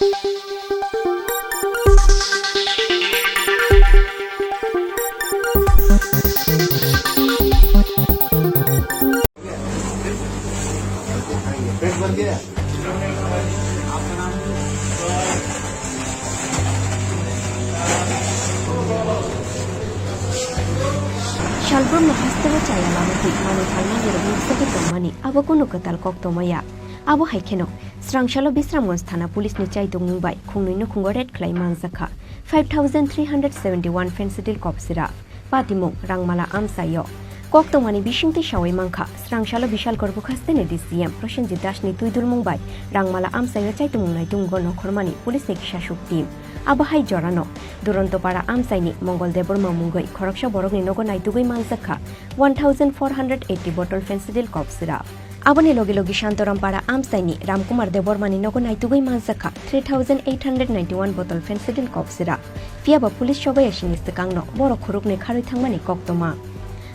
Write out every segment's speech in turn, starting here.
Shalbrum hastava chaya lamati manu thalna nirbi sakit mani abo kunu katal kokto maya abo haikeno Srangsalo Bishramganj Thana police ni chai tung Mumbai khungnui no khungo red claim Manjakha 5371 Phensedyl kopsira Patimung Rangmala Amchaio kokto mani bishingti shawai mangkha Srangsalo bishal korbu khaste ne DCM Phensedyl ni tuidul Mumbai Rangmala Amchaio chai tung nai tung go nokhormani police ni shashuk team Abahai Jorano, Durontopara Amchaini, Mongol Debor Mamungoi, Khoroksha Borogni Nogo Naitugui Manjakha, 1480 bottle Phensedyl kopsira. Abone Logi Shantorampara Amchaini, Ramkumar Debor Mani Nogo Naitugui Manjakha, 3891 bottle Phensedyl kopsira. Fiaba police shobayashinis the Kangno, Boro Kurukne Karitangmani Koktoma.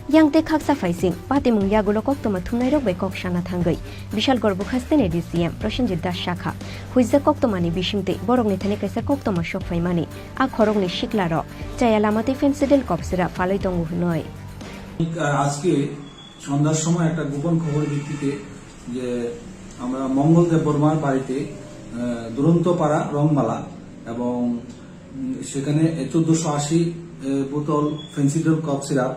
Yang te khaksa faising, Patimung yagulo koktoma thumnairok bai kokshana thangai. Bishal gorbu khastene DCM Phensedyl Shakha. Huiza koktomani bishingte borogni thane kaisa koktoma shok faimani. A khorogni shiklaro. Chayalamati Phensedyl kopsira falai tongu noi. আজকে সন্ধ্যার সময় একটা গোপন খবর ভিত্তিতে যে আমরা মঙ্গল দেববর্মার বাড়িতে দুরন্তপাড়া রংমালা এবং সেখানে 1480 বোতল ফেন্সিডল কফ সিরাপ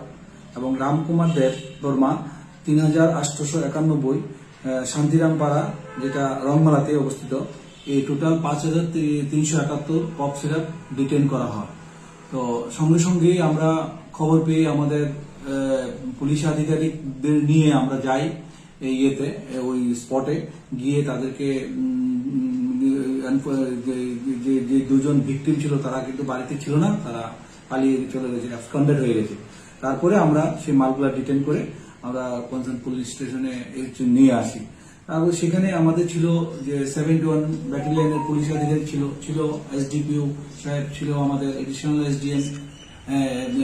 এবং রামকুমার দেব বর্মা 3891 শান্তিরামপাড়া যেটা রংমালাতে অবস্থিত এই টোটাল 5371 কফ সিরাপ ডিটেইন করা হয়। তো সঙ্গে সঙ্গে আমরা খবর পেয়ে আমাদের পুলিশ আধিকারিকদের নিয়ে আমরা যাই এই ওই স্পটে গিয়ে তাদেরকে যে দুজন ভিকটিম ছিল তারা কিন্তু বাড়িতে ছিল না, তারা পালিয়ে চলে গেছে, অ্যাবসকন্ডেড হয়ে গেছে। তারপরে আমরা সেই মালগুলা ডিটেন করে আমরা কনসার্ন পুলিশ স্টেশনে নিয়ে আসি। তারপর সেখানে আমাদের ছিল যে 71 ব্যাটালিয়নের পুলিশ আধিকারিক ছিল এসডিপিও সাহেব, ছিল আমাদের এডিশনাল এসডিএম,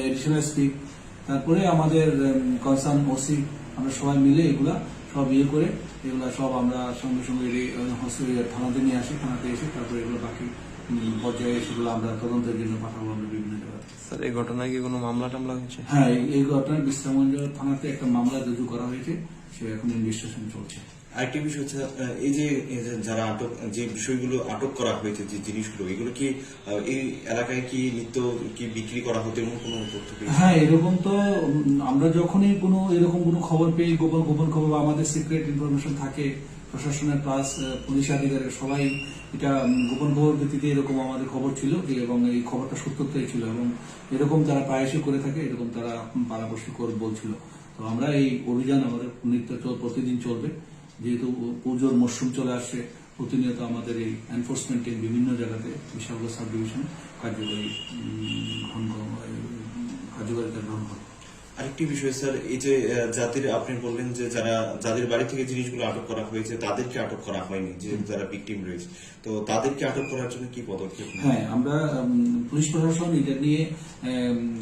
এডিশনাল এসপি, তারপরে আমাদের কনসার্ন ওসি, আমরা সবাই মিলে এগুলা সব করে এগুলা সব আমরা সঙ্গে সঙ্গে থানাতে নিয়ে আসি। থানাতে এসে তারপরে এগুলো বাকি পর্যায়ে সেগুলো আমরা তদন্তের জন্য পাঠাবো আমরা বিভিন্ন জায়গায়। স্যার, এই ঘটনায় কি কোনো মামলা টামলা হয়েছে? হ্যাঁ, এই ঘটনায় বিশ্রামগঞ্জ থানাতে একটা মামলা রুজু করা হয়েছে, সে এখন ইনভেস্টিগেশন চলছে। আরেকটি বিষয় হচ্ছে এই যে যারা আটক, যে বিষয়গুলো আটক করা হয়েছে, যে জিনিসগুলো, এগুলো কি এই এলাকায় কি নিত্য কি বিক্রি করা হতো এমন কোনো তথ্য? হ্যাঁ, এরকম তো আমরা যখনই কোনো এরকম কোনো খবর পেয়ে, গোপন খবর বা আমাদের সিক্রেট ইনফরমেশন থাকে, প্রশাসনের প্লাস পুলিশ আধিকারিক সবাই এটা গোপন খবর ভিত্তিতে এরকম আমাদের খবর ছিল এবং এই খবরটা সত্যতাই ছিল এবং এরকম তারা প্রায়শই করে থাকে, এরকম তারা পাড়াপড়শি করে বলছিল। তো আমরা এই অভিযান আমাদের প্রতিদিন চলবে, যেহেতু পুজোর মরশুম চলে আসছে। প্রতিনিয়ত আমাদের এই এনফোর্সমেন্ট টিম বিভিন্ন জায়গাতে বিশালগড় সাব ডিভিশন কার্যকারিতা গ্রহণ করে। আরেকটি বিষয় স্যার, এই যে যাদের আপনি বললেন যে যাদের বাড়ি থেকে জিনিসগুলো আটক করা হয়েছে তাদেরকে আটক করা হয়নি, যে যারা ভিকটিম রয়েছে, তো তাদেরকে আটক করার জন্য কি পদক্ষেপ? হ্যাঁ, আমরা পুলিশ প্রশাসন এটা নিয়ে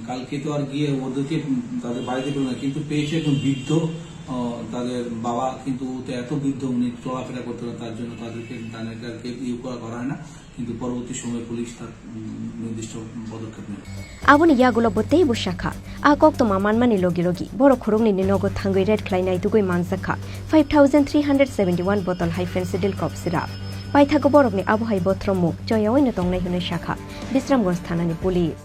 কালকে তো আর গিয়ে ওদেরকে তাদের বাড়িতে পেল না, কিন্তু পেয়েছে একজন বৃদ্ধ, তাদের বাবা কিন্তু এত বৃদ্ধ, উনি চলাফেরা করতে না, তার জন্য তাদেরকে করা হয় না, কিন্তু পরবর্তী সময় পুলিশ তার নির্দিষ্ট পদক্ষেপ নেয়। Aboni yagulo botei bushakha a koktoma manmani logi boro khorongni ni nogo thangui red klainai tugui Manjakha 5371 bottle Phensedyl kopsira paithago borokni abohai bothromu joyaoino tongnai hunai shakha Bishramganj Thana ni police